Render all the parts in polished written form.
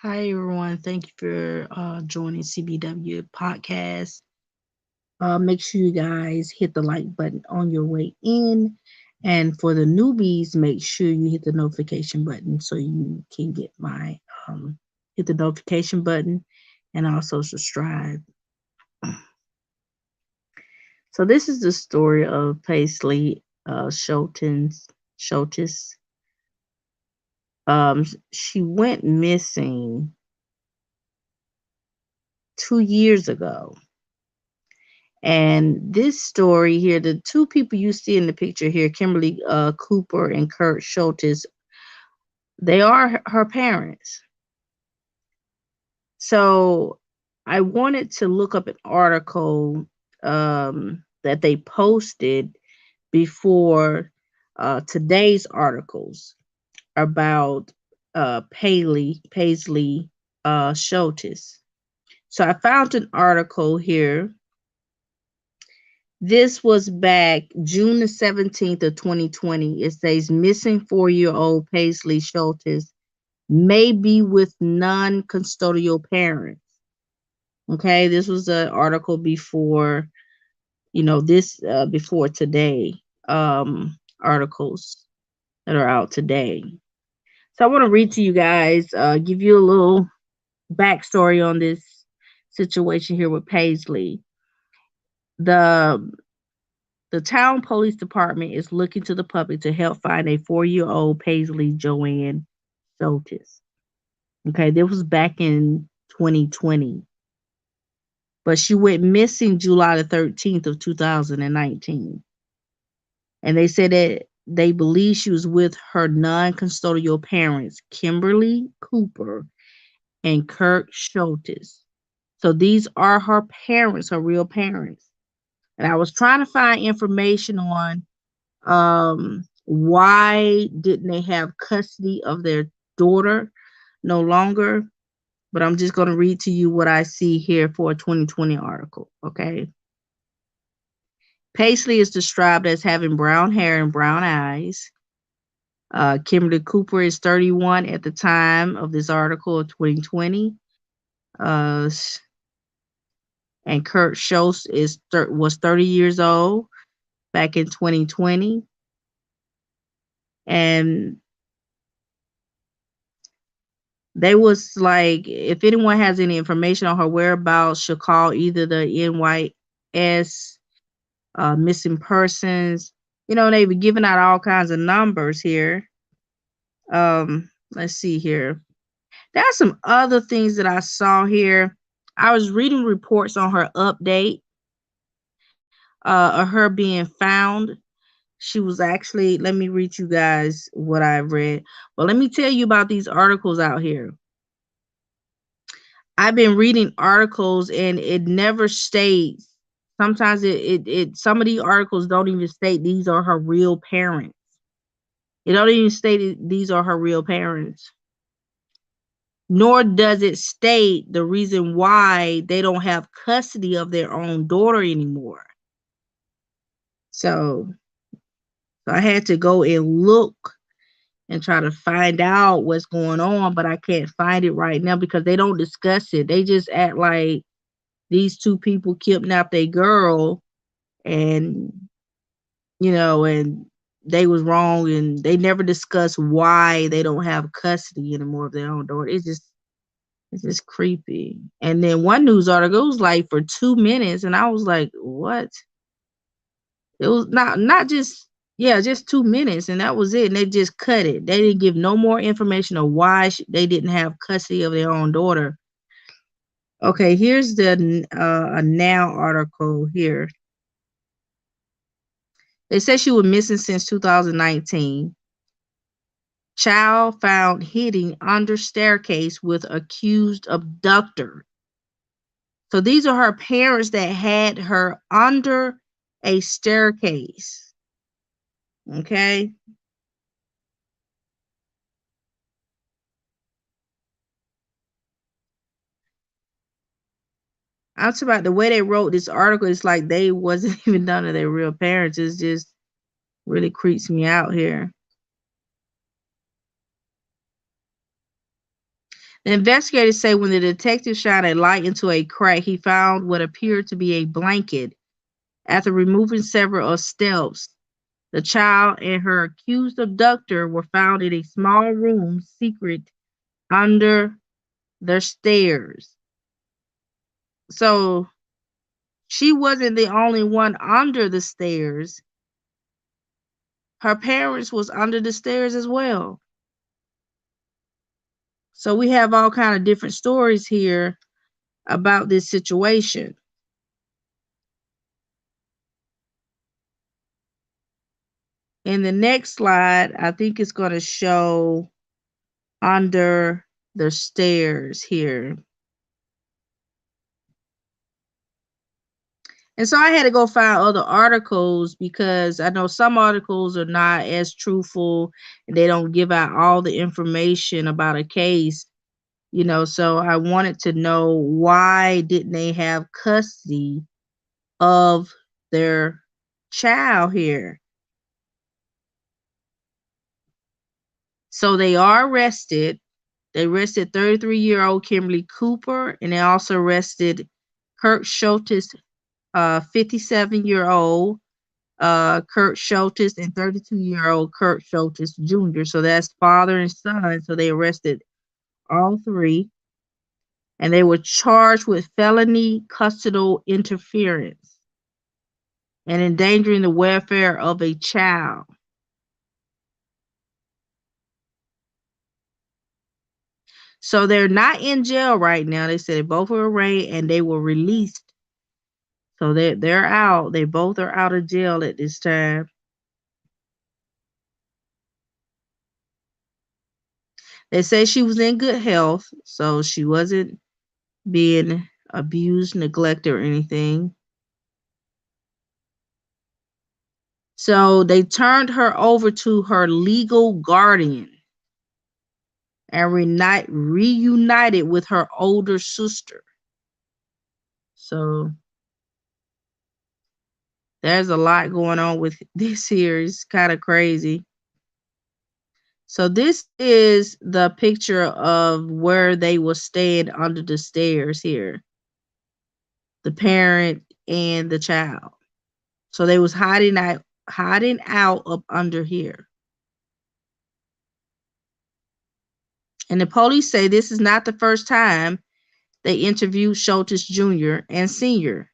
Hi, everyone. Thank you for joining CBW podcast. Make sure you guys hit the like button on your way in. And for the newbies, make sure you hit the notification button so you can get my hit the notification button and also subscribe. So this is the story of Paisley Shultis. She went missing 2 years ago. And this story here, the two people you see in the picture here, Kimberly Cooper and Kurt Schultes, they are her parents. So I wanted to look up an article that they posted before today's articles about Paisley Schultes. So I found an article here. This was back June the 17th of 2020. It says missing 4-year-old Paislee Shultis may be with non-custodial parents. Okay, this was an article before, before today, articles that are out today. So I want to read to you guys, give you a little backstory on this situation here with Paisley. The The town police department is looking to the public to help find a 4-year-old Paislee Joanne Schultis. Okay, this was back in 2020. But she went missing July the 13th of 2019. And they said that they believe she was with her non-custodial parents, Kimberly Cooper and Kirk Schultis. So these are her parents, her real parents. And I was trying to find information on why didn't they have custody of their daughter no longer, but I'm just going to read to you what I see here for a 2020 article. Okay, Paisley is described as having brown hair and brown eyes. Kimberly Cooper is 31 at the time of this article of 2020. uh, and Kurt Schultz was 30 years old back in 2020. And they was like, if anyone has any information on her whereabouts, should call either the NYS missing persons. They were giving out all kinds of numbers here. Let's see here. There's some other things that I saw here. I was reading reports on her update, of her being found. She was actually, let me read you guys what I read. Well, let me tell you about these articles out here. I've been reading articles and it never states. Sometimes some of these articles don't even state these are her real parents. It don't even state these are her real parents. Nor does it state the reason why they don't have custody of their own daughter anymore. So I had to go and look and try to find out what's going on, but I can't find it right now because they don't discuss it. They just act like these two people kidnapped a girl and and they was wrong, and they never discuss why they don't have custody anymore of their own daughter. It's just creepy. And then one news article was like for 2 minutes, and I was like, what? It was not just, yeah, just 2 minutes, and that was it. And they just cut it. They didn't give no more information of why they didn't have custody of their own daughter. Okay, here's the a Now article here. They said she was missing since 2019. Child found hidden under staircase with accused abductor. So these are her parents that had her under a staircase. Okay. I'm talking about the way they wrote this article. It's like they wasn't even none of their real parents. It's just really creeps me out here. The investigators say when the detective shined a light into a crack, he found what appeared to be a blanket. After removing several steps, the child and her accused abductor were found in a small room secret under the stairs. So she wasn't the only one under the stairs. Her parents was under the stairs as well. So we have all kind of different stories here about this situation. In the next slide, I think it's going to show under the stairs here. And so I had to go find other articles because I know some articles are not as truthful and they don't give out all the information about a case, so I wanted to know why didn't they have custody of their child here. So they are arrested. They arrested 33-year-old Kimberly Cooper, and they also arrested Kurt Shultis, 57-year-old Kurt Shultis, and 32-year-old Kurt Shultis Jr. So that's father and son. So they arrested all three, and they were charged with felony custodial interference and endangering the welfare of a child. So they're not in jail right now. They said they both were arraigned and they were released. So they're out. They both are out of jail at this time. They say she was in good health, so she wasn't being abused, neglected, or anything. So they turned her over to her legal guardian and reunited with her older sister. So there's a lot going on with this here. It's kind of crazy. So this is the picture of where they were staying under the stairs here. The parent and the child. So they was hiding out up under here. And the police say this is not the first time they interviewed Shultis Jr. and Sr.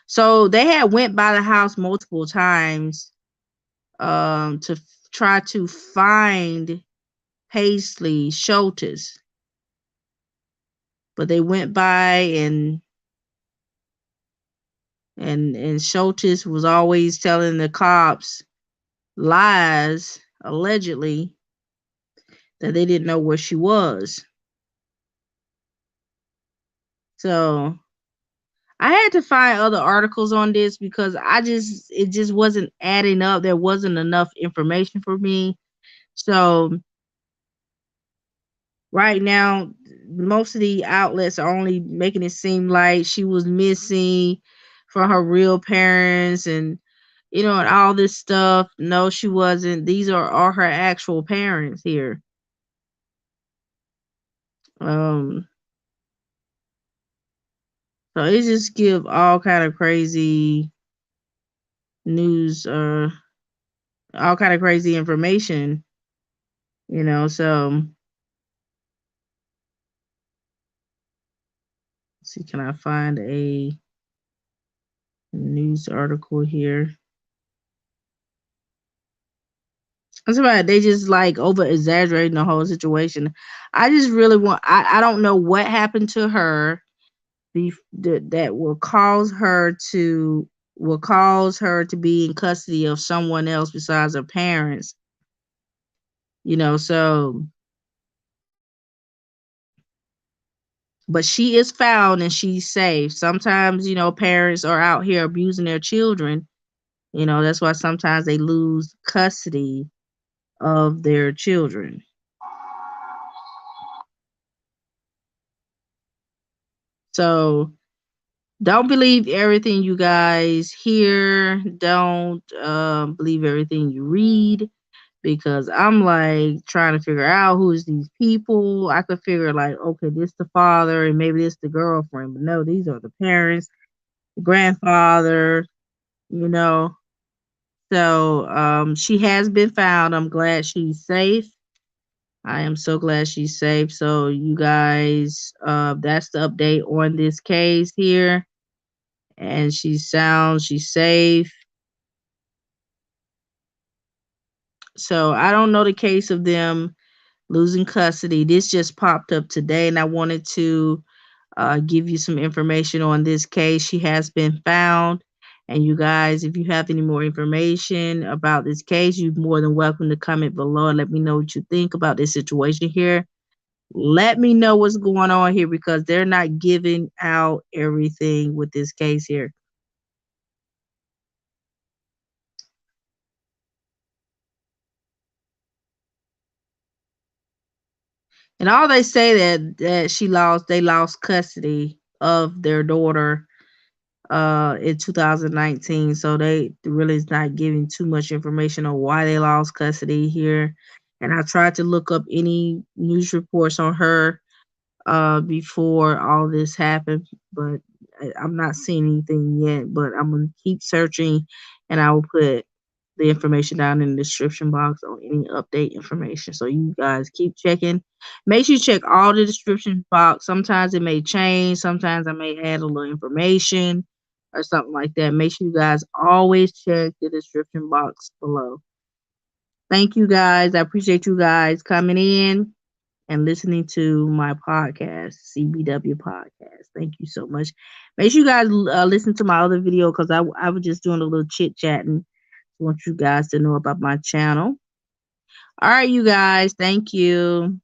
So they had went by the house multiple times to try to find Paislee Shultis. But they went by and Shultis was always telling the cops lies, allegedly, that they didn't know where she was. So I had to find other articles on this because it just wasn't adding up. There wasn't enough information for me. So right now, most of the outlets are only making it seem like she was missing from her real parents and and all this stuff. No, she wasn't. These are her actual parents here. So it just give all kind of crazy news, all kind of crazy information, so let's see, can I find a news article here? That's right. They just like over exaggerating the whole situation. I just really I don't know what happened to her that will cause her to be in custody of someone else besides her parents. So but she is found and she's safe. Sometimes, parents are out here abusing their children. That's why sometimes they lose custody of their children. So don't believe everything you guys hear. Don't believe everything you read, because I'm like trying to figure out who's these people. I could figure like, okay, this the father and maybe this the girlfriend, but no, these are the parents, the grandfather, you know. So she has been found. I'm glad she's safe. I am so glad she's safe. So you guys, that's the update on this case here. And she's sound, she's safe. So I don't know the case of them losing custody. This just popped up today, and I wanted to give you some information on this case. She has been found. And you guys, if you have any more information about this case, you're more than welcome to comment below and let me know what you think about this situation here. Let me know what's going on here because they're not giving out everything with this case here. And all they say that they lost custody of their daughter in 2019. So they really is not giving too much information on why they lost custody here. And I tried to look up any news reports on her before all this happened, but I'm not seeing anything yet. But I'm gonna keep searching, and I will put the information down in the description box on any update information. So you guys keep checking. Make sure you check all the description box. Sometimes it may change. Sometimes I may add a little information or something like that. Make sure you guys always check the description box below. Thank you guys. I appreciate you guys coming in and listening to my podcast, CBW podcast. Thank you so much. Make sure you guys listen to my other video because I was just doing a little chit chatting. I want you guys to know about my channel. All right, you guys. Thank you.